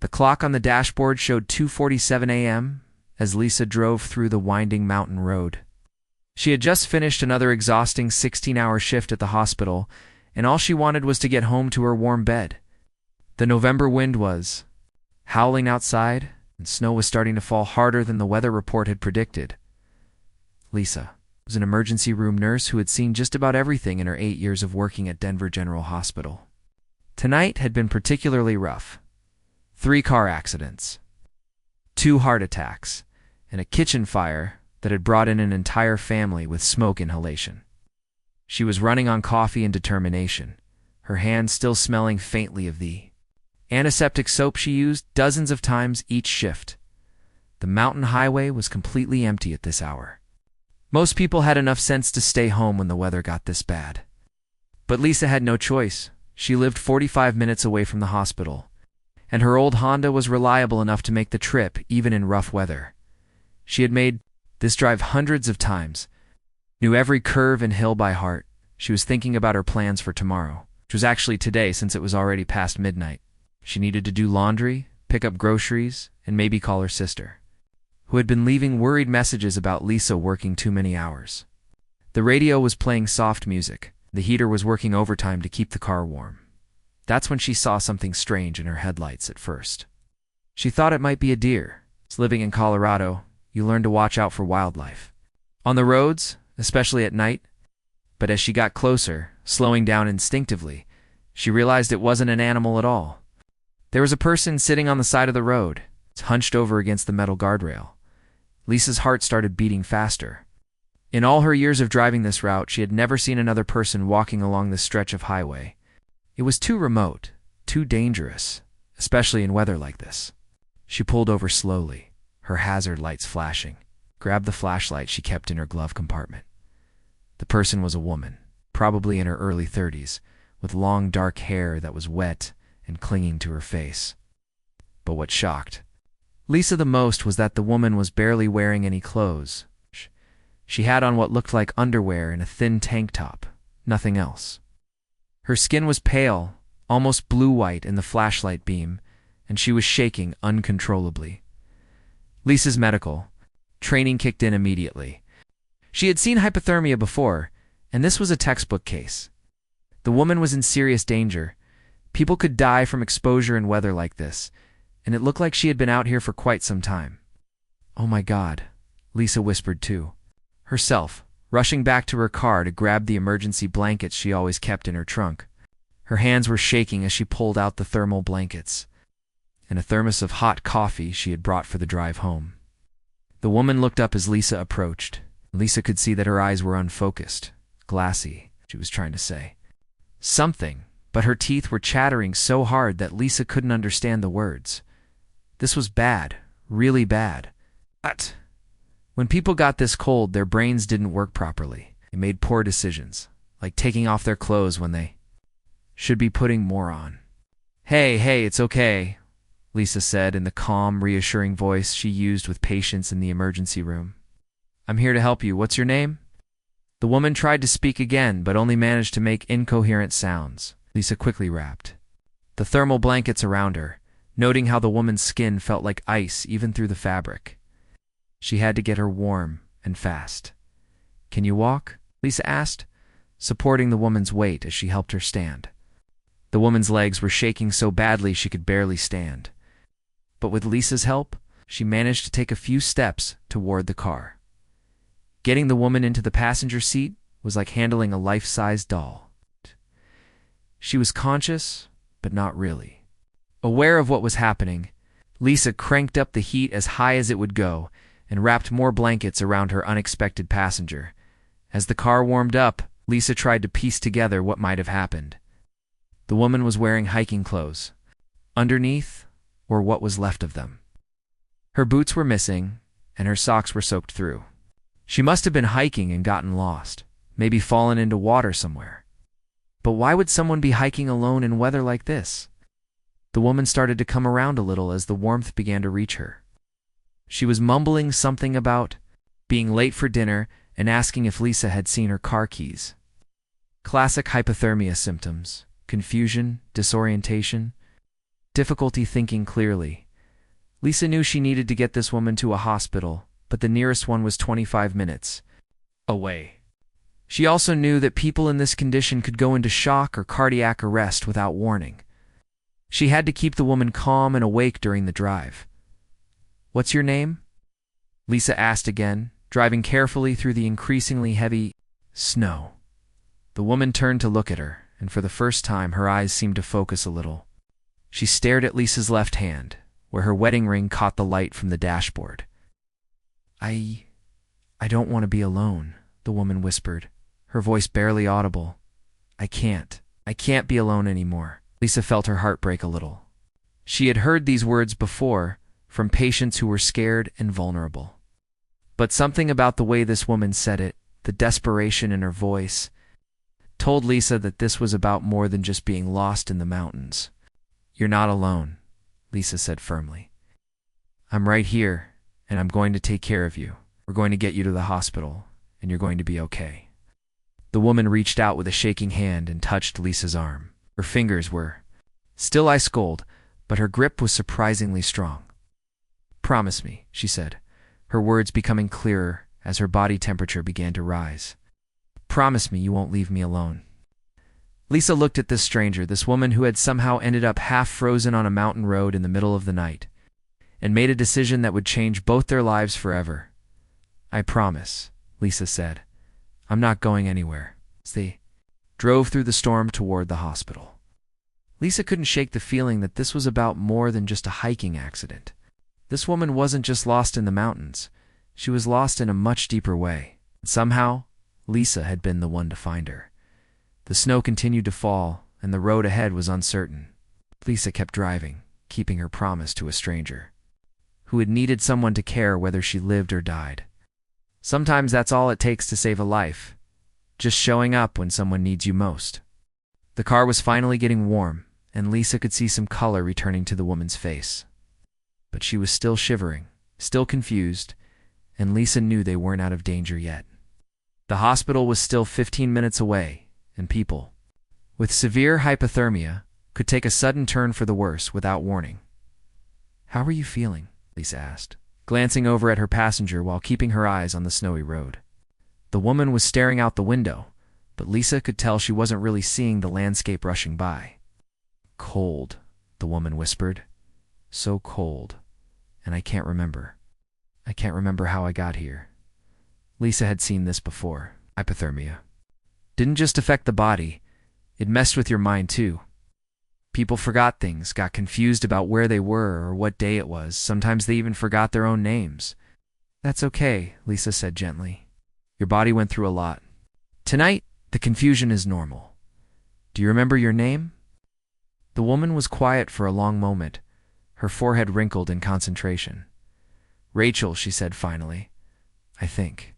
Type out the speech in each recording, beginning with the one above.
The clock on the dashboard showed 2:47 a.m. as Lisa drove through the winding mountain road. She had just finished another exhausting 16-hour shift at the hospital, and all she wanted was to get home to her warm bed. The November wind was howling outside, and snow was starting to fall harder than the weather report had predicted. Lisa was an emergency room nurse who had seen just about everything in her 8 years of working at Denver General Hospital. Tonight had been particularly rough. 3 car accidents, 2 heart attacks, and a kitchen fire that had brought in an entire family with smoke inhalation. She was running on coffee and determination, her hands still smelling faintly of the antiseptic soap she used dozens of times each shift. The mountain highway was completely empty at this hour. Most people had enough sense to stay home when the weather got this bad. But Lisa had no choice. She lived 45 minutes away from the hospital, and her old Honda was reliable enough to make the trip even in rough weather. She had made this drive hundreds of times, knew every curve and hill by heart. She was thinking about her plans for tomorrow, which was actually today since it was already past midnight. She needed to do laundry, pick up groceries, and maybe call her sister, who had been leaving worried messages about Lisa working too many hours. The radio was playing soft music. The heater was working overtime to keep the car warm. That's when she saw something strange in her headlights at first. She thought it might be a deer. Living in Colorado, you learn to watch out for wildlife on the roads, especially at night. But as she got closer, slowing down instinctively, she realized it wasn't an animal at all. There was a person sitting on the side of the road, hunched over against the metal guardrail. Lisa's heart started beating faster. In all her years of driving this route, she had never seen another person walking along this stretch of highway. It was too remote, too dangerous, especially in weather like this. She pulled over slowly, her hazard lights flashing, grabbed the flashlight she kept in her glove compartment. The person was a woman, probably in her early 30s, with long dark hair that was wet and clinging to her face. But what shocked Lisa the most was that the woman was barely wearing any clothes. She had on what looked like underwear and a thin tank top, nothing else. Her skin was pale, almost blue-white in the flashlight beam, and she was shaking uncontrollably. Lisa's medical training kicked in immediately. She had seen hypothermia before, and this was a textbook case. The woman was in serious danger. People could die from exposure in weather like this, and it looked like she had been out here for quite some time. "Oh my God," Lisa whispered too, herself rushing back to her car to grab the emergency blankets she always kept in her trunk. Her hands were shaking as she pulled out the thermal blankets and a thermos of hot coffee she had brought for the drive home. The woman looked up as Lisa approached. Lisa could see that her eyes were unfocused, glassy. She was trying to say something, but her teeth were chattering so hard that Lisa couldn't understand the words. This was bad, really bad. But when people got this cold, their brains didn't work properly. They made poor decisions, like taking off their clothes when they should be putting more on. Hey, it's okay," Lisa said in the calm, reassuring voice she used with patients in the emergency room. "I'm here to help you. What's your name?" The woman tried to speak again, but only managed to make incoherent sounds. Lisa quickly wrapped the thermal blankets around her, noting how the woman's skin felt like ice even through the fabric. She had to get her warm and fast. "Can you walk?" Lisa asked, supporting the woman's weight as she helped her stand. The woman's legs were shaking so badly she could barely stand. But with Lisa's help, she managed to take a few steps toward the car. Getting the woman into the passenger seat was like handling a life-size doll. She was conscious, but not really. Aware of what was happening, Lisa cranked up the heat as high as it would go and wrapped more blankets around her unexpected passenger. As the car warmed up, Lisa tried to piece together what might have happened. The woman was wearing hiking clothes, underneath, or what was left of them. Her boots were missing, and her socks were soaked through. She must have been hiking and gotten lost, maybe fallen into water somewhere. But why would someone be hiking alone in weather like this? The woman started to come around a little as the warmth began to reach her. She was mumbling something about being late for dinner and asking if Lisa had seen her car keys. Classic hypothermia symptoms: confusion, disorientation. difficulty thinking clearly. Lisa knew she needed to get this woman to a hospital, but the nearest one was 25 minutes away. She also knew that people in this condition could go into shock or cardiac arrest without warning. She had to keep the woman calm and awake during the drive. "What's your name?" Lisa asked again, driving carefully through the increasingly heavy snow. The woman turned to look at her, and for the first time her eyes seemed to focus a little. She stared at Lisa's left hand, where her wedding ring caught the light from the dashboard. I don't want to be alone," the woman whispered, her voice barely audible. I can't be alone anymore." Lisa felt her heart break a little. She had heard these words before from patients who were scared and vulnerable. But something about the way this woman said it, the desperation in her voice, told Lisa that this was about more than just being lost in the mountains. "You're not alone," Lisa said firmly. "I'm right here, and I'm going to take care of you. We're going to get you to the hospital, and you're going to be okay." The woman reached out with a shaking hand and touched Lisa's arm. Her fingers were still ice cold, but her grip was surprisingly strong. "Promise me," she said, her words becoming clearer as her body temperature began to rise. "Promise me you won't leave me alone." Lisa looked at this stranger, this woman who had somehow ended up half frozen on a mountain road in the middle of the night, and made a decision that would change both their lives forever. "I promise," Lisa said. "I'm not going anywhere." They drove through the storm toward the hospital. Lisa couldn't shake the feeling that this was about more than just a hiking accident. This woman wasn't just lost in the mountains. She was lost in a much deeper way. Somehow, Lisa had been the one to find her. The snow continued to fall, and the road ahead was uncertain. Lisa kept driving, keeping her promise to a stranger who had needed someone to care whether she lived or died. Sometimes that's all it takes to save a life, just showing up when someone needs you most. The car was finally getting warm, and Lisa could see some color returning to the woman's face. But she was still shivering, still confused, and Lisa knew they weren't out of danger yet. The hospital was still 15 minutes away, and people with severe hypothermia could take a sudden turn for the worse without warning. "How are you feeling?" Lisa asked, glancing over at her passenger while keeping her eyes on the snowy road. The woman was staring out the window, but Lisa could tell she wasn't really seeing the landscape rushing by. "Cold," the woman whispered. "So cold, and I can't remember. I can't remember how I got here." Lisa had seen this before. Hypothermia didn't just affect the body, it messed with your mind too. People forgot things, got confused about where they were or what day it was. Sometimes they even forgot their own names. "That's okay," Lisa said gently. "Your body went through a lot. Tonight, the confusion is normal. Do you remember your name?" The woman was quiet for a long moment, her forehead wrinkled in concentration. "Rachel," she said finally. I think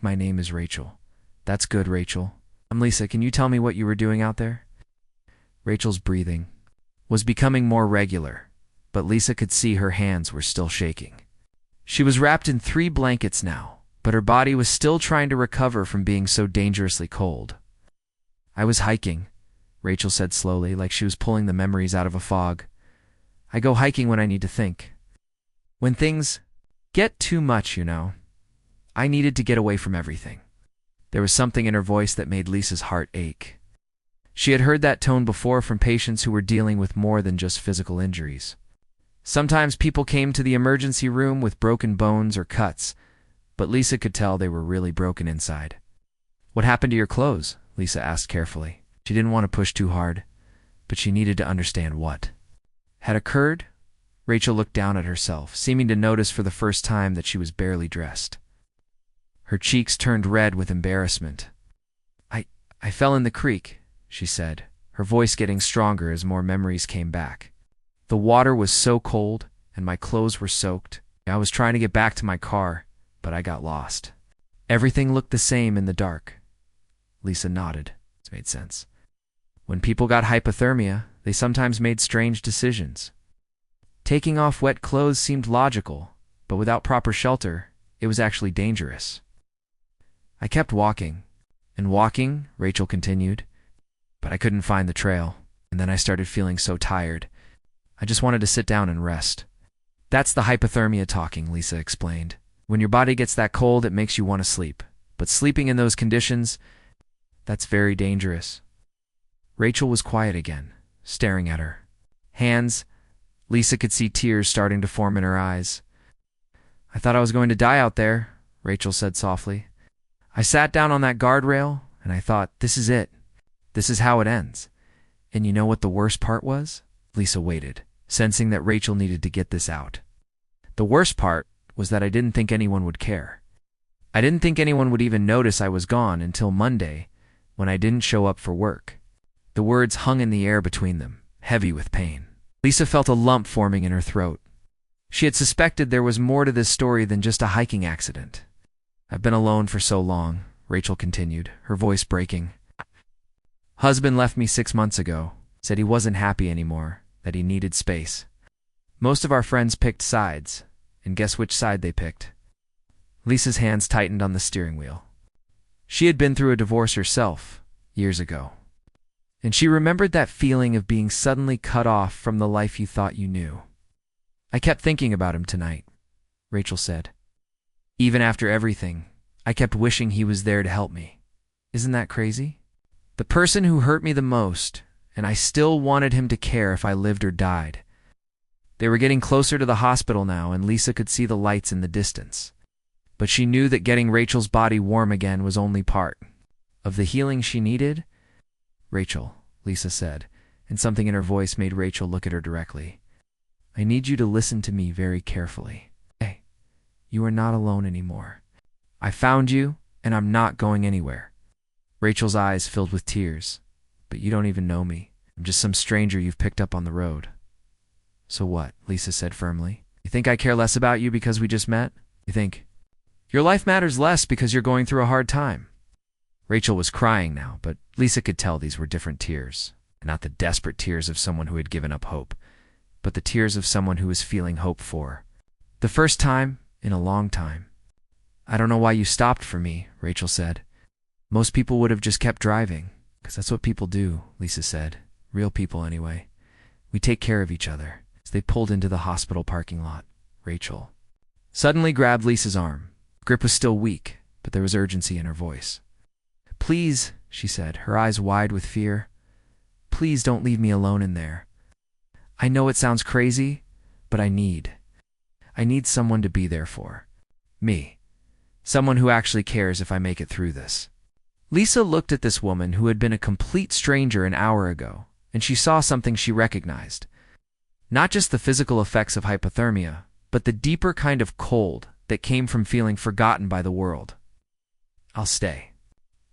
my name is Rachel." "That's good, Rachel." "I'm Lisa. Can you tell me what you were doing out there?" Rachel's breathing was becoming more regular, but Lisa could see her hands were still shaking. She was wrapped in 3 blankets now, but her body was still trying to recover from being so dangerously cold. "I was hiking," Rachel said slowly, like she was pulling the memories out of a fog. "I go hiking when I need to think. When things get too much, you know. I needed to get away from everything." There was something in her voice that made Lisa's heart ache. She had heard that tone before from patients who were dealing with more than just physical injuries. Sometimes people came to the emergency room with broken bones or cuts, but Lisa could tell they were really broken inside. "What happened to your clothes?" Lisa asked carefully. She didn't want to push too hard, but she needed to understand what had occurred. Rachel looked down at herself, seeming to notice for the first time that she was barely dressed. Her cheeks turned red with embarrassment. I fell in the creek," she said, her voice getting stronger as more memories came back. "The water was so cold, and my clothes were soaked. I was trying to get back to my car, but I got lost." Everything looked the same in the dark. Lisa nodded. It made sense. When people got hypothermia, they sometimes made strange decisions. Taking off wet clothes seemed logical, but without proper shelter, it was actually dangerous. "I kept walking and walking," Rachel continued, "but I couldn't find the trail, and then I started feeling so tired. I just wanted to sit down and rest. That's the hypothermia talking, Lisa explained. When your body gets that cold, it makes you want to sleep. But sleeping in those conditions, that's very dangerous. Rachel was quiet again, staring at her. Hands, Lisa could see tears starting to form in her eyes. I thought I was going to die out there, Rachel said softly. I sat down on that guardrail, and I thought, this is it. This is how it ends. And you know what the worst part was? Lisa waited, sensing that Rachel needed to get this out. The worst part was that I didn't think anyone would care. I didn't think anyone would even notice I was gone until Monday, when I didn't show up for work. The words hung in the air between them, heavy with pain. Lisa felt a lump forming in her throat. She had suspected there was more to this story than just a hiking accident. I've been alone for so long, Rachel continued, her voice breaking. Husband left me 6 months ago, said he wasn't happy anymore, that he needed space. Most of our friends picked sides, and guess which side they picked? Lisa's hands tightened on the steering wheel. She had been through a divorce herself, years ago. And she remembered that feeling of being suddenly cut off from the life you thought you knew. I kept thinking about him tonight, Rachel said. Even after everything, I kept wishing he was there to help me. Isn't that crazy? The person who hurt me the most, and I still wanted him to care if I lived or died. They were getting closer to the hospital now, and Lisa could see the lights in the distance. But she knew that getting Rachel's body warm again was only part of the healing she needed. Rachel, Lisa said, and something in her voice made Rachel look at her directly. I need you to listen to me very carefully. Hey, you are not alone anymore. I found you, and I'm not going anywhere. Rachel's eyes filled with tears. But you don't even know me. I'm just some stranger you've picked up on the road. So what? Lisa said firmly. You think I care less about you because we just met? You think your life matters less because you're going through a hard time? Rachel was crying now, but Lisa could tell these were different tears. Not the desperate tears of someone who had given up hope, but the tears of someone who was feeling hope for the first time in a long time. I don't know why you stopped for me, Rachel said. Most people would have just kept driving, because that's what people do, Lisa said. Real people, anyway. We take care of each other. As they pulled into the hospital parking lot, Rachel suddenly grabbed Lisa's arm. Grip was still weak, but there was urgency in her voice. Please, she said, her eyes wide with fear. Please don't leave me alone in there. I know it sounds crazy, but I need someone to be there for. Me. Someone who actually cares if I make it through this. Lisa looked at this woman who had been a complete stranger an hour ago, and she saw something she recognized. Not just the physical effects of hypothermia, but the deeper kind of cold that came from feeling forgotten by the world. I'll stay,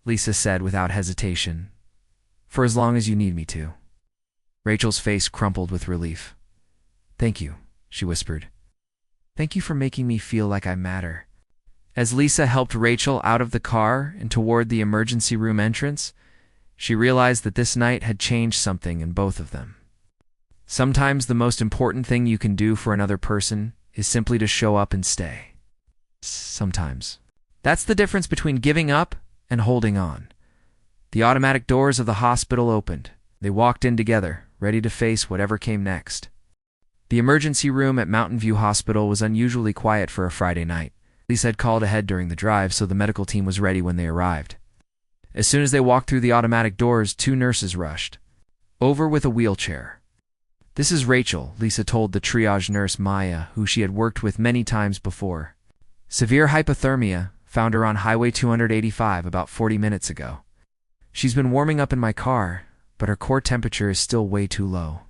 Lisa said without hesitation, for as long as you need me to. Rachel's face crumpled with relief. Thank you, she whispered. Thank you for making me feel like I matter. As Lisa helped Rachel out of the car and toward the emergency room entrance, she realized that this night had changed something in both of them. Sometimes the most important thing you can do for another person is simply to show up and stay. Sometimes. That's the difference between giving up and holding on. The automatic doors of the hospital opened. They walked in together, ready to face whatever came next. The emergency room at Mountain View Hospital was unusually quiet for a Friday night. Lisa had called ahead during the drive, so the medical team was ready when they arrived. As soon as they walked through the automatic doors, 2 nurses rushed. Over with a wheelchair. This is Rachel, Lisa told the triage nurse Maya, who she had worked with many times before. Severe hypothermia found her on Highway 285 about 40 minutes ago. She's been warming up in my car, but her core temperature is still way too low.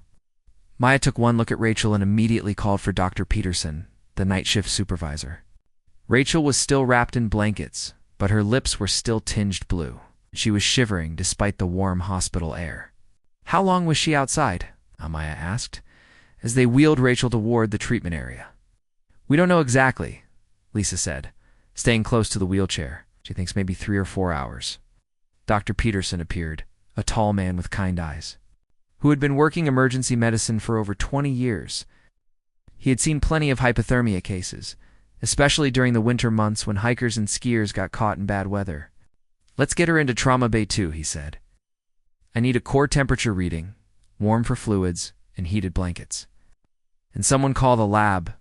Maya took one look at Rachel and immediately called for Dr. Peterson, the night shift supervisor. Rachel was still wrapped in blankets, but her lips were still tinged blue. She was shivering despite the warm hospital air. How long was she outside? Maya asked, as they wheeled Rachel toward the treatment area. We don't know exactly, Lisa said, staying close to the wheelchair. She thinks maybe 3 or 4 hours. Dr. Peterson appeared, a tall man with kind eyes, who had been working emergency medicine for over 20 years. He had seen plenty of hypothermia cases, especially during the winter months when hikers and skiers got caught in bad weather. Let's get her into Trauma Bay 2, he said. I need a core temperature reading, warm for fluids, and heated blankets. And someone call the lab.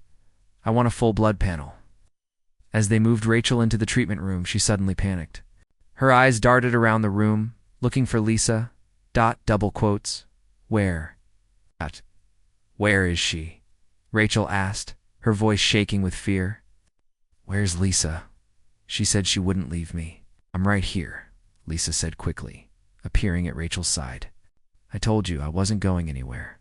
I want a full blood panel. As they moved Rachel into the treatment room, she suddenly panicked. Her eyes darted around the room, looking for Lisa. Double quotes. Where? Where is she? Rachel asked, her voice shaking with fear. Where's Lisa? She said she wouldn't leave me. I'm right here, Lisa said quickly, appearing at Rachel's side. I told you I wasn't going anywhere.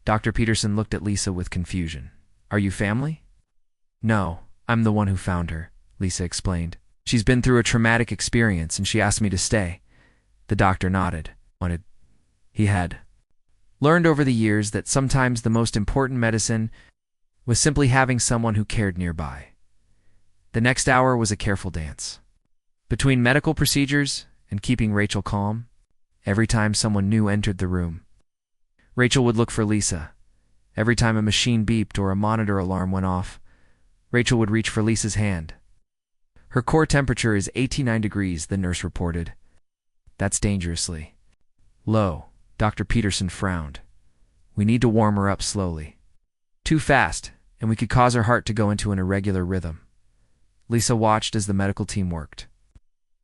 Dr. Peterson looked at Lisa with confusion. Are you family? No, I'm the one who found her, Lisa explained. She's been through a traumatic experience and she asked me to stay. The doctor nodded. He had learned over the years that sometimes the most important medicine was simply having someone who cared nearby. The next hour was a careful dance. Between medical procedures and keeping Rachel calm, every time someone new entered the room, Rachel would look for Lisa. Every time a machine beeped or a monitor alarm went off, Rachel would reach for Lisa's hand. Her core temperature is 89 degrees, the nurse reported. That's dangerously low. Dr. Peterson frowned. We need to warm her up slowly. Too fast, and we could cause her heart to go into an irregular rhythm. Lisa watched as the medical team worked.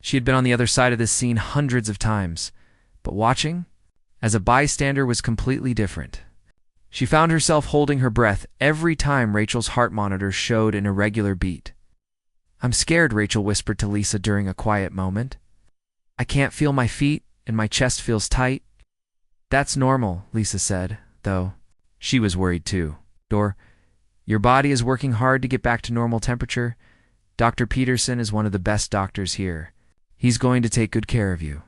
She had been on the other side of this scene hundreds of times, but watching, as a bystander, was completely different. She found herself holding her breath every time Rachel's heart monitor showed an irregular beat. I'm scared, Rachel whispered to Lisa during a quiet moment. I can't feel my feet, and my chest feels tight. That's normal, Lisa said, though she was worried too. Your body is working hard to get back to normal temperature. Dr. Peterson is one of the best doctors here. He's going to take good care of you.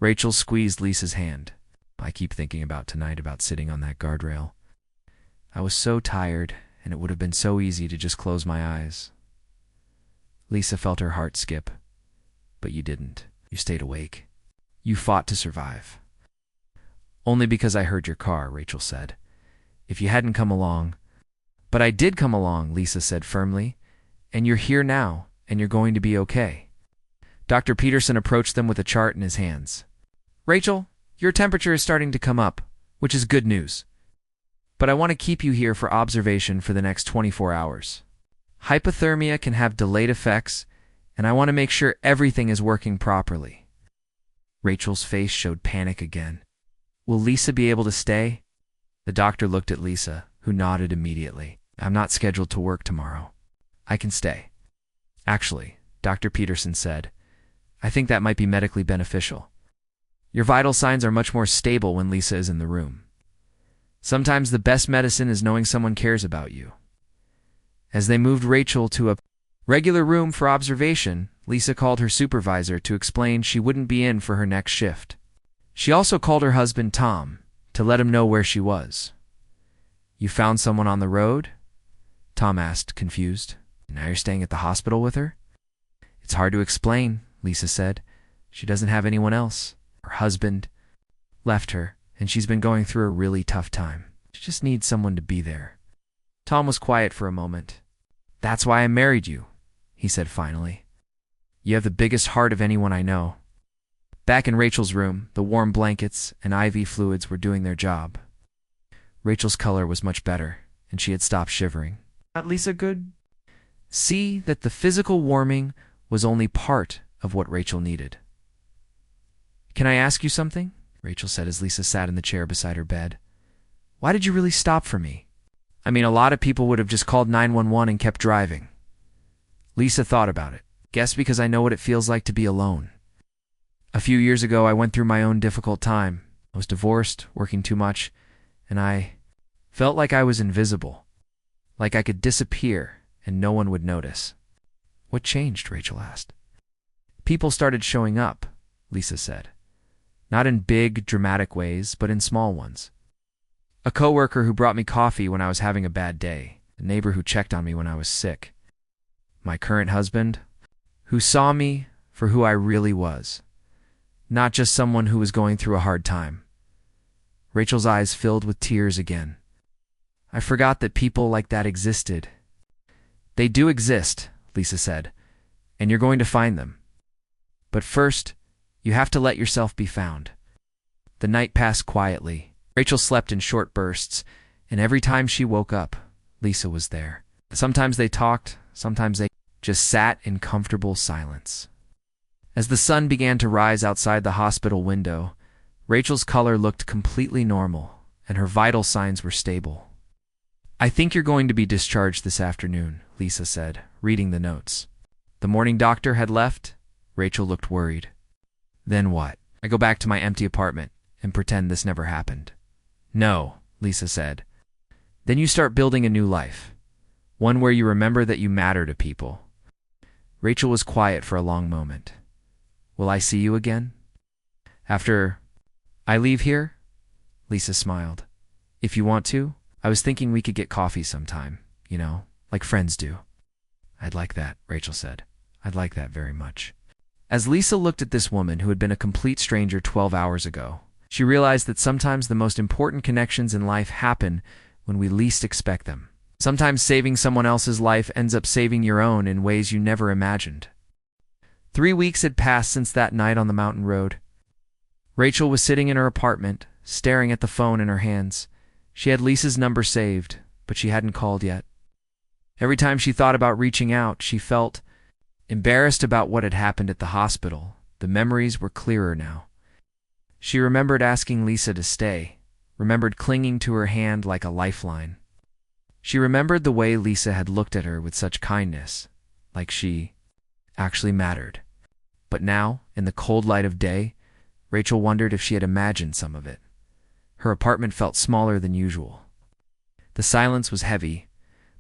Rachel squeezed Lisa's hand. I keep thinking about tonight, about sitting on that guardrail. I was so tired, and it would have been so easy to just close my eyes. Lisa felt her heart skip. But you didn't. You stayed awake. You fought to survive. Only because I heard your car, Rachel said. If you hadn't come along. But I did come along, Lisa said firmly. And you're here now, and you're going to be okay. Dr. Peterson approached them with a chart in his hands. Rachel, your temperature is starting to come up, which is good news. But I want to keep you here for observation for the next 24 hours. Hypothermia can have delayed effects, and I want to make sure everything is working properly. Rachel's face showed panic again. Will Lisa be able to stay? The doctor looked at Lisa, who nodded immediately. I'm not scheduled to work tomorrow. I can stay. Actually, Dr. Peterson said, I think that might be medically beneficial. Your vital signs are much more stable when Lisa is in the room. Sometimes the best medicine is knowing someone cares about you. As they moved Rachel to a regular room for observation, Lisa called her supervisor to explain she wouldn't be in for her next shift. She also called her husband, Tom, to let him know where she was. You found someone on the road? Tom asked, confused. Now you're staying at the hospital with her? It's hard to explain, Lisa said. She doesn't have anyone else. Her husband left her, and she's been going through a really tough time. She just needs someone to be there. Tom was quiet for a moment. That's why I married you, he said finally. You have the biggest heart of anyone I know. Back in Rachel's room, the warm blankets and IV fluids were doing their job. Rachel's color was much better, and she had stopped shivering. Lisa could see that the physical warming was only part of what Rachel needed. Can I ask you something? Rachel said as Lisa sat in the chair beside her bed. Why did you really stop for me? I mean, a lot of people would have just called 911 and kept driving. Lisa thought about it. Guess because I know what it feels like to be alone. A few years ago, I went through my own difficult time. I was divorced, working too much, and I felt like I was invisible, like I could disappear and no one would notice. What changed? Rachel asked. People started showing up, Lisa said. Not in big, dramatic ways, but in small ones. A coworker who brought me coffee when I was having a bad day, a neighbor who checked on me when I was sick, my current husband, who saw me for who I really was, not just someone who was going through a hard time. Rachel's eyes filled with tears again. I forgot that people like that existed. They do exist, Lisa said, and you're going to find them. But first, you have to let yourself be found. The night passed quietly. Rachel slept in short bursts, And every time she woke up, Lisa was there. Sometimes they talked, sometimes they just sat in comfortable silence. As the sun began to rise outside the hospital window, Rachel's color looked completely normal, and her vital signs were stable. "I think you're going to be discharged this afternoon," Lisa said, reading the notes. The morning doctor had left. Rachel looked worried. "Then what? I go back to my empty apartment and pretend this never happened." "No," Lisa said. "Then you start building a new life, one where you remember that you matter to people." Rachel was quiet for a long moment. "Will I see you again?" "After I leave here?" Lisa smiled. "If you want to. I was thinking we could get coffee sometime, like friends do." "I'd like that," Rachel said. "I'd like that very much." As Lisa looked at this woman who had been a complete stranger 12 hours ago, she realized that sometimes the most important connections in life happen when we least expect them. Sometimes saving someone else's life ends up saving your own in ways you never imagined. 3 weeks had passed since that night on the mountain road. Rachel was sitting in her apartment, staring at the phone in her hands. She had Lisa's number saved, but she hadn't called yet. Every time she thought about reaching out, she felt embarrassed about what had happened at the hospital. The memories were clearer now. She remembered asking Lisa to stay, remembered clinging to her hand like a lifeline. She remembered the way Lisa had looked at her with such kindness, like she actually mattered. But now, in the cold light of day, Rachel wondered if she had imagined some of it. Her apartment felt smaller than usual. The silence was heavy,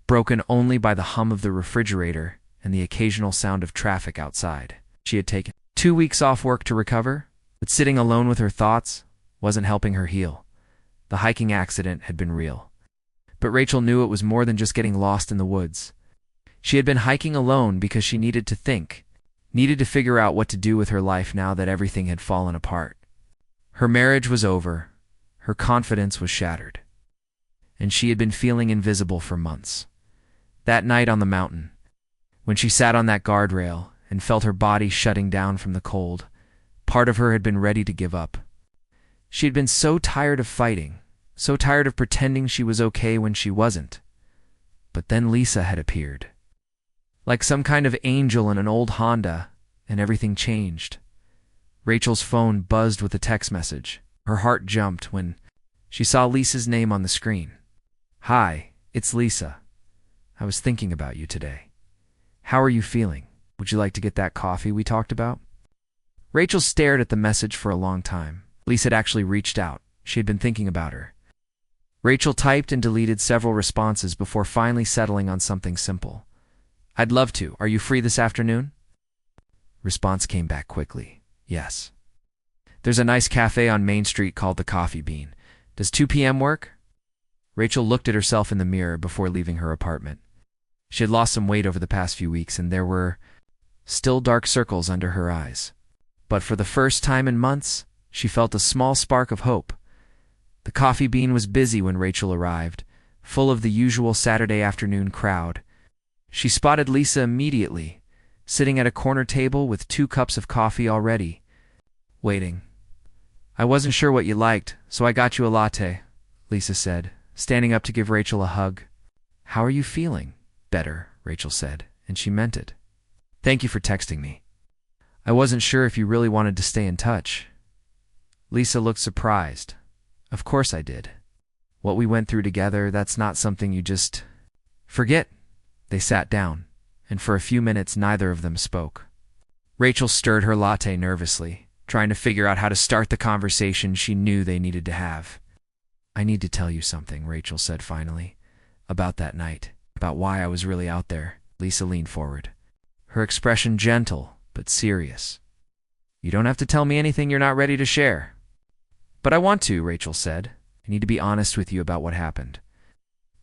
broken only by the hum of the refrigerator and the occasional sound of traffic outside. She had taken 2 weeks off work to recover, but sitting alone with her thoughts wasn't helping her heal. The hiking accident had been real. But Rachel knew it was more than just getting lost in the woods. She had been hiking alone because she needed to think, needed to figure out what to do with her life now that everything had fallen apart. Her marriage was over, her confidence was shattered, and she had been feeling invisible for months. That night on the mountain, when she sat on that guardrail and felt her body shutting down from the cold, part of her had been ready to give up. She had been so tired of fighting, so tired of pretending she was okay when she wasn't. But then Lisa had appeared. Like some kind of angel in an old Honda, and everything changed. Rachel's phone buzzed with a text message. Her heart jumped when she saw Lisa's name on the screen. "Hi, it's Lisa. I was thinking about you today. How are you feeling? Would you like to get that coffee we talked about?" Rachel stared at the message for a long time. Lisa had actually reached out. She had been thinking about her. Rachel typed and deleted several responses before finally settling on something simple. "I'd love to. Are you free this afternoon?" Response came back quickly. "Yes. There's a nice cafe on Main Street called the Coffee Bean. Does 2 p.m. work?" Rachel looked at herself in the mirror before leaving her apartment. She had lost some weight over the past few weeks, and there were still dark circles under her eyes. But for the first time in months, she felt a small spark of hope. The Coffee Bean was busy when Rachel arrived, full of the usual Saturday afternoon crowd. She spotted Lisa immediately, sitting at a corner table with 2 cups of coffee already, waiting. "I wasn't sure what you liked, so I got you a latte," Lisa said, standing up to give Rachel a hug. "How are you feeling?" "Better," Rachel said, and she meant it. "Thank you for texting me. I wasn't sure if you really wanted to stay in touch." Lisa looked surprised. "Of course I did. What we went through together, that's not something you just forget." They sat down, and for a few minutes neither of them spoke. Rachel stirred her latte nervously, trying to figure out how to start the conversation she knew they needed to have. "I need to tell you something," Rachel said finally, "about that night, about why I was really out there." Lisa leaned forward, her expression gentle but serious. "You don't have to tell me anything you're not ready to share." "But I want to," Rachel said. "I need to be honest with you about what happened."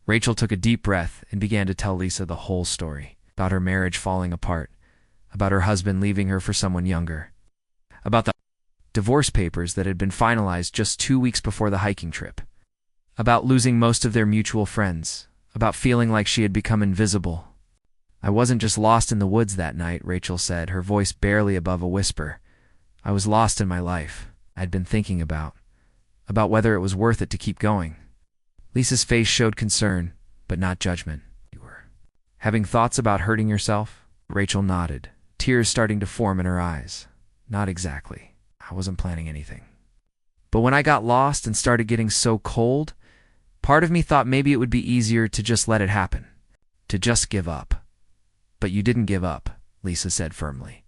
Rachel took a deep breath and began to tell Lisa the whole story, about her marriage falling apart, about her husband leaving her for someone younger, about the divorce papers that had been finalized just 2 weeks before the hiking trip, about losing most of their mutual friends, about feeling like she had become invisible. "I wasn't just lost in the woods that night," Rachel said, her voice barely above a whisper. "I was lost in my life. I'd been thinking about whether it was worth it to keep going." Lisa's face showed concern, but not judgment. You were having thoughts about hurting yourself? Rachel nodded, tears starting to form in her eyes. Not exactly. I wasn't planning anything. But when I got lost and started getting so cold, part of me thought maybe it would be easier to just let it happen, to just give up. But you didn't give up, Lisa said firmly.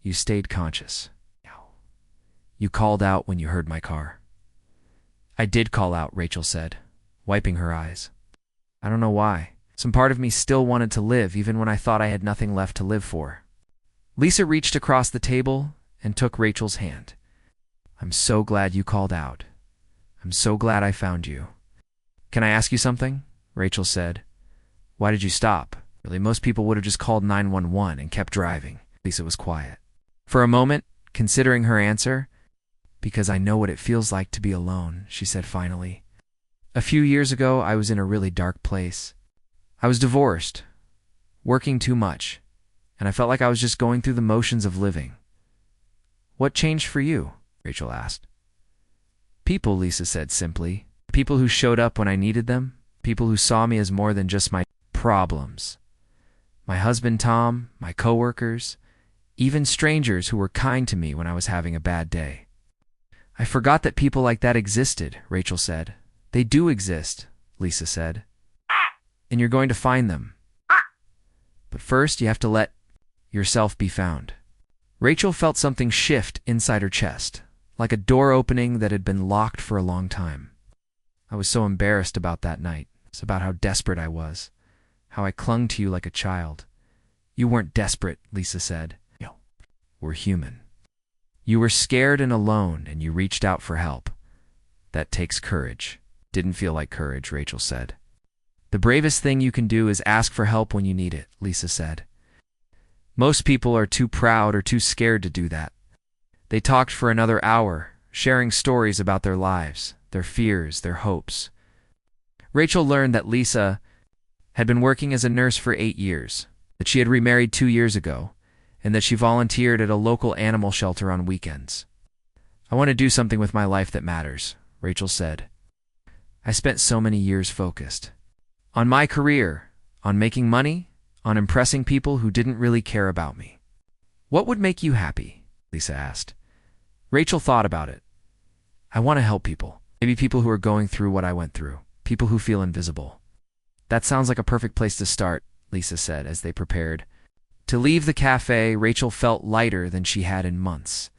You stayed conscious. You called out when you heard my car. I did call out, Rachel said, wiping her eyes. I don't know why. Some part of me still wanted to live, even when I thought I had nothing left to live for. Lisa reached across the table and took Rachel's hand. I'm so glad you called out. I'm so glad I found you. Can I ask you something? Rachel said. Why did you stop? Really, most people would have just called 911 and kept driving. Lisa was quiet. For a moment, considering her answer, because I know what it feels like to be alone, she said finally. A few years ago, I was in a really dark place. I was divorced, working too much, and I felt like I was just going through the motions of living. What changed for you? Rachel asked. People, Lisa said simply. People who showed up when I needed them. People who saw me as more than just my problems. My husband Tom, my coworkers, even strangers who were kind to me when I was having a bad day. I forgot that people like that existed, Rachel said. They do exist, Lisa said. And you're going to find them. But first, you have to let yourself be found. Rachel felt something shift inside her chest, like a door opening that had been locked for a long time. I was so embarrassed about that night. It's about how desperate I was, how I clung to you like a child. You weren't desperate, Lisa said. We're human. You were scared and alone, and you reached out for help. That takes courage. Didn't feel like courage, Rachel said. The bravest thing you can do is ask for help when you need it, Lisa said. Most people are too proud or too scared to do that. They talked for another hour, sharing stories about their lives, their fears, their hopes. Rachel learned that Lisa had been working as a nurse for 8 years, that she had remarried 2 years ago, and that she volunteered at a local animal shelter on weekends. I want to do something with my life that matters, Rachel said. I spent so many years focused on my career, on making money, on impressing people who didn't really care about me. What would make you happy? Lisa asked. Rachel thought about it. I want to help people. Maybe people who are going through what I went through. People who feel invisible. That sounds like a perfect place to start, Lisa said as they prepared. To leave the cafe, Rachel felt lighter than she had in months.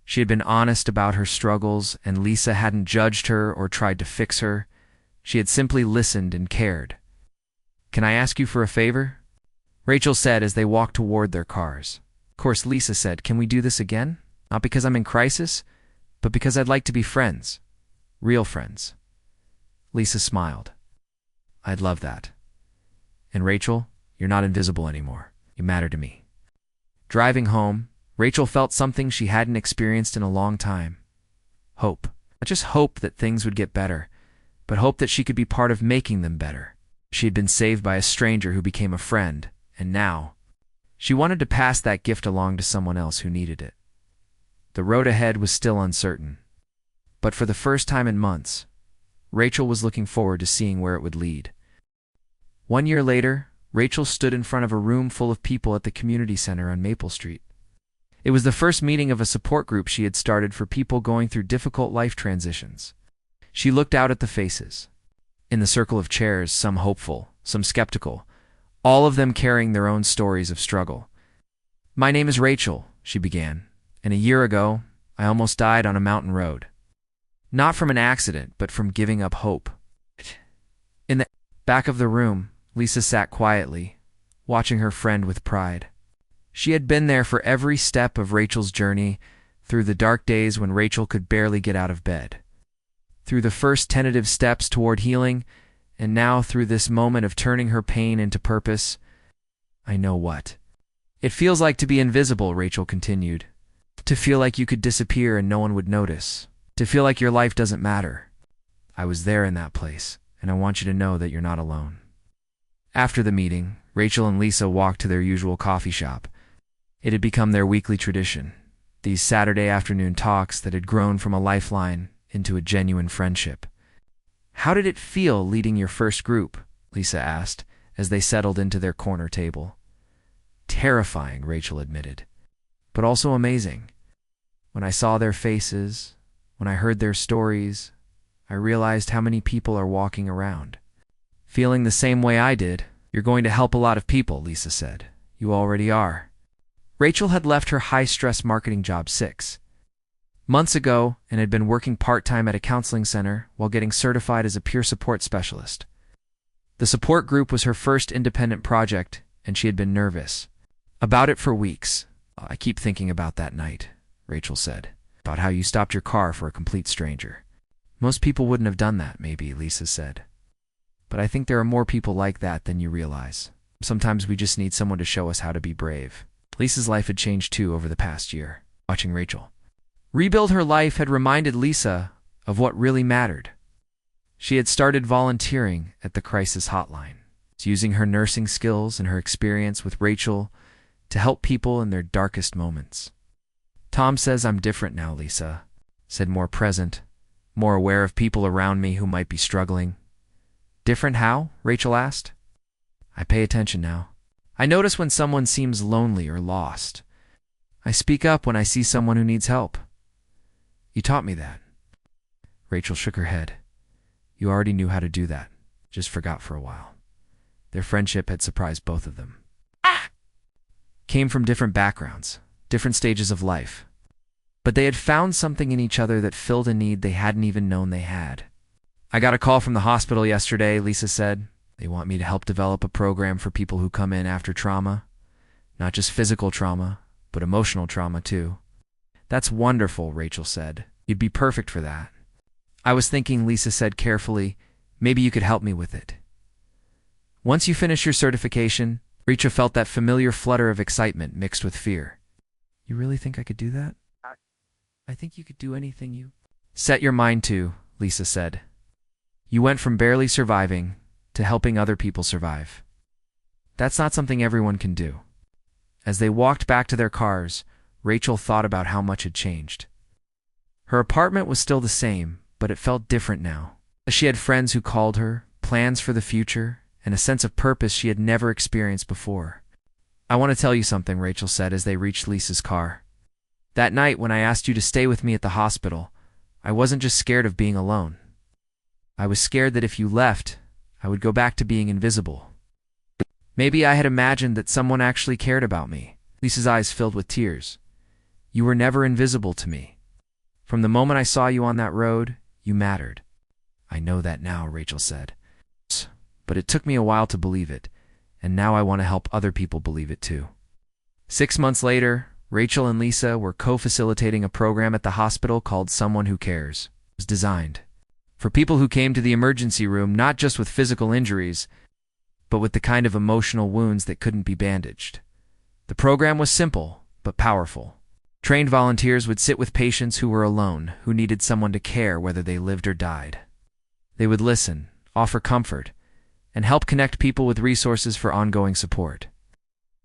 She had been honest about her struggles, and Lisa hadn't judged her or tried to fix her. She had simply listened and cared. Can I ask you for a favor? Rachel said as they walked toward their cars. Of course, Lisa said, can we do this again? Not because I'm in crisis, but because I'd like to be friends. Real friends. Lisa smiled. I'd love that. And Rachel, you're not invisible anymore. You matter to me. Driving home, Rachel felt something she hadn't experienced in a long time. Hope. Not just hope that things would get better, but hope that she could be part of making them better. She had been saved by a stranger who became a friend, and now she wanted to pass that gift along to someone else who needed it. The road ahead was still uncertain, but for the first time in months, Rachel was looking forward to seeing where it would lead. 1 year later, Rachel stood in front of a room full of people at the community center on Maple Street. It was the first meeting of a support group she had started for people going through difficult life transitions. She looked out at the faces. In the circle of chairs, some hopeful, some skeptical, all of them carrying their own stories of struggle. My name is Rachel, she began, and a year ago, I almost died on a mountain road. Not from an accident, but from giving up hope. In the back of the room, Lisa sat quietly, watching her friend with pride. She had been there for every step of Rachel's journey, through the dark days when Rachel could barely get out of bed, through the first tentative steps toward healing, and now through this moment of turning her pain into purpose. I know what it feels like to be invisible, Rachel continued. To feel like you could disappear and no one would notice. To feel like your life doesn't matter. I was there in that place, and I want you to know that you're not alone. After the meeting, Rachel and Lisa walked to their usual coffee shop. It had become their weekly tradition, these Saturday afternoon talks that had grown from a lifeline into a genuine friendship. How did it feel leading your first group? Lisa asked as they settled into their corner table. Terrifying, Rachel admitted, but also amazing. When I saw their faces, when I heard their stories, I realized how many people are walking around. Feeling the same way I did. You're going to help a lot of people, Lisa said. You already are. Rachel had left her high-stress marketing job 6 months ago and had been working part-time at a counseling center while getting certified as a peer support specialist. The support group was her first independent project, and she had been nervous about it for weeks. I keep thinking about that night, Rachel said, about how you stopped your car for a complete stranger. Most people wouldn't have done that, maybe, Lisa said. But I think there are more people like that than you realize. Sometimes we just need someone to show us how to be brave. Lisa's life had changed too over the past year. Watching Rachel rebuild her life had reminded Lisa of what really mattered. She had started volunteering at the crisis hotline, using her nursing skills and her experience with Rachel to help people in their darkest moments. Tom says I'm different now, Lisa said, more present, more aware of people around me who might be struggling. Different how? Rachel asked. I pay attention now. I notice when someone seems lonely or lost. I speak up when I see someone who needs help. You taught me that. Rachel shook her head. You already knew how to do that, just forgot for a while. Their friendship had surprised both of them. Came from different backgrounds, different stages of life. But they had found something in each other that filled a need they hadn't even known they had. I got a call from the hospital yesterday, Lisa said. They want me to help develop a program for people who come in after trauma. Not just physical trauma, but emotional trauma too. That's wonderful, Rachel said. You'd be perfect for that. I was thinking, Lisa said carefully, maybe you could help me with it. Once you finish your certification, Rachel felt that familiar flutter of excitement mixed with fear. You really think I could do that? I think you could do anything you set your mind to, Lisa said. You went from barely surviving to helping other people survive. That's not something everyone can do. As they walked back to their cars, Rachel thought about how much had changed. Her apartment was still the same, but it felt different now. She had friends who called her, plans for the future, and a sense of purpose she had never experienced before. I want to tell you something, Rachel said as they reached Lisa's car. That night when I asked you to stay with me at the hospital, I wasn't just scared of being alone. I was scared that if you left, I would go back to being invisible. Maybe I had imagined that someone actually cared about me. Lisa's eyes filled with tears. You were never invisible to me. From the moment I saw you on that road, you mattered. I know that now, Rachel said. But it took me a while to believe it, and now I want to help other people believe it too. 6 months later, Rachel and Lisa were co-facilitating a program at the hospital called Someone Who Cares. It was designed for people who came to the emergency room not just with physical injuries, but with the kind of emotional wounds that couldn't be bandaged. The program was simple, but powerful. Trained volunteers would sit with patients who were alone, who needed someone to care whether they lived or died. They would listen, offer comfort, and help connect people with resources for ongoing support.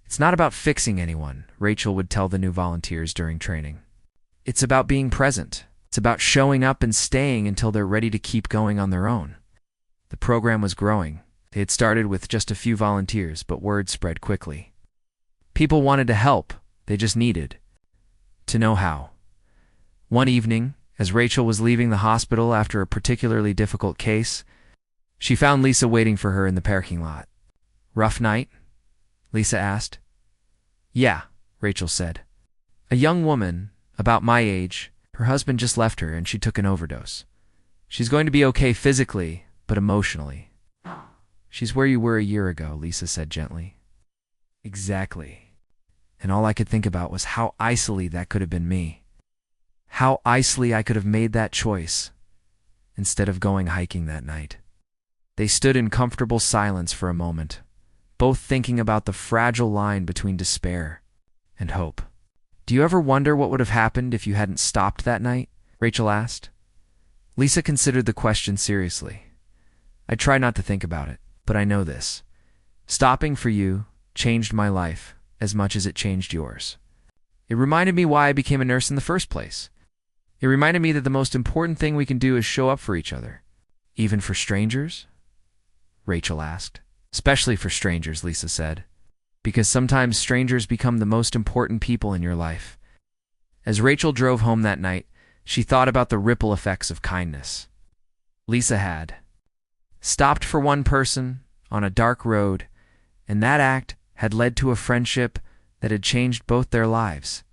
It's not about fixing anyone, Rachel would tell the new volunteers during training. It's about being present. It's about showing up and staying until they're ready to keep going on their own. The program was growing. They had started with just a few volunteers, but word spread quickly. People wanted to help. They just needed to know how. One evening, as Rachel was leaving the hospital after a particularly difficult case, she found Lisa waiting for her in the parking lot. Rough night? Lisa asked. Yeah, Rachel said. A young woman, about my age, her husband just left her and she took an overdose. She's going to be okay physically, but emotionally. She's where you were a year ago, Lisa said gently. Exactly. And all I could think about was how icily that could have been me. How icily I could have made that choice instead of going hiking that night. They stood in comfortable silence for a moment, both thinking about the fragile line between despair and hope. Do you ever wonder what would have happened if you hadn't stopped that night? Rachel asked. Lisa considered the question seriously. I try not to think about it, but I know this. Stopping for you changed my life as much as it changed yours. It reminded me why I became a nurse in the first place. It reminded me that the most important thing we can do is show up for each other. Even for strangers? Rachel asked. Especially for strangers, Lisa said. Because sometimes strangers become the most important people in your life. As Rachel drove home that night, she thought about the ripple effects of kindness. Lisa had stopped for one person on a dark road, and that act had led to a friendship that had changed both their lives.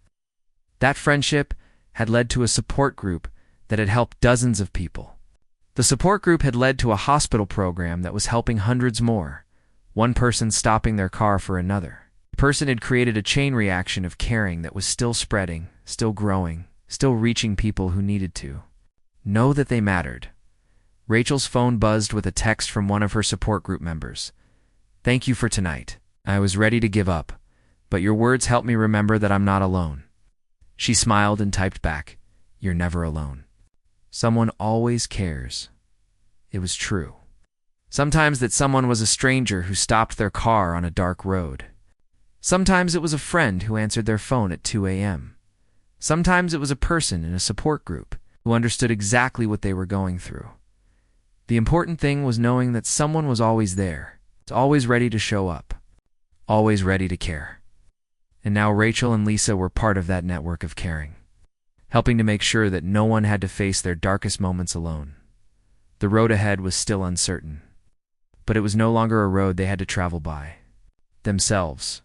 That friendship had led to a support group that had helped dozens of people. The support group had led to a hospital program that was helping hundreds more, one person stopping their car for another. The person had created a chain reaction of caring that was still spreading, still growing, still reaching people who needed to know that they mattered. Rachel's phone buzzed with a text from one of her support group members. "Thank you for tonight. I was ready to give up, but your words helped me remember that I'm not alone." She smiled and typed back, "You're never alone. Someone always cares." It was true. Sometimes that someone was a stranger who stopped their car on a dark road. Sometimes it was a friend who answered their phone at 2 a.m. Sometimes it was a person in a support group who understood exactly what they were going through. The important thing was knowing that someone was always there, always ready to show up, always ready to care. And now Rachel and Lisa were part of that network of caring, helping to make sure that no one had to face their darkest moments alone. The road ahead was still uncertain, but it was no longer a road they had to travel by themselves.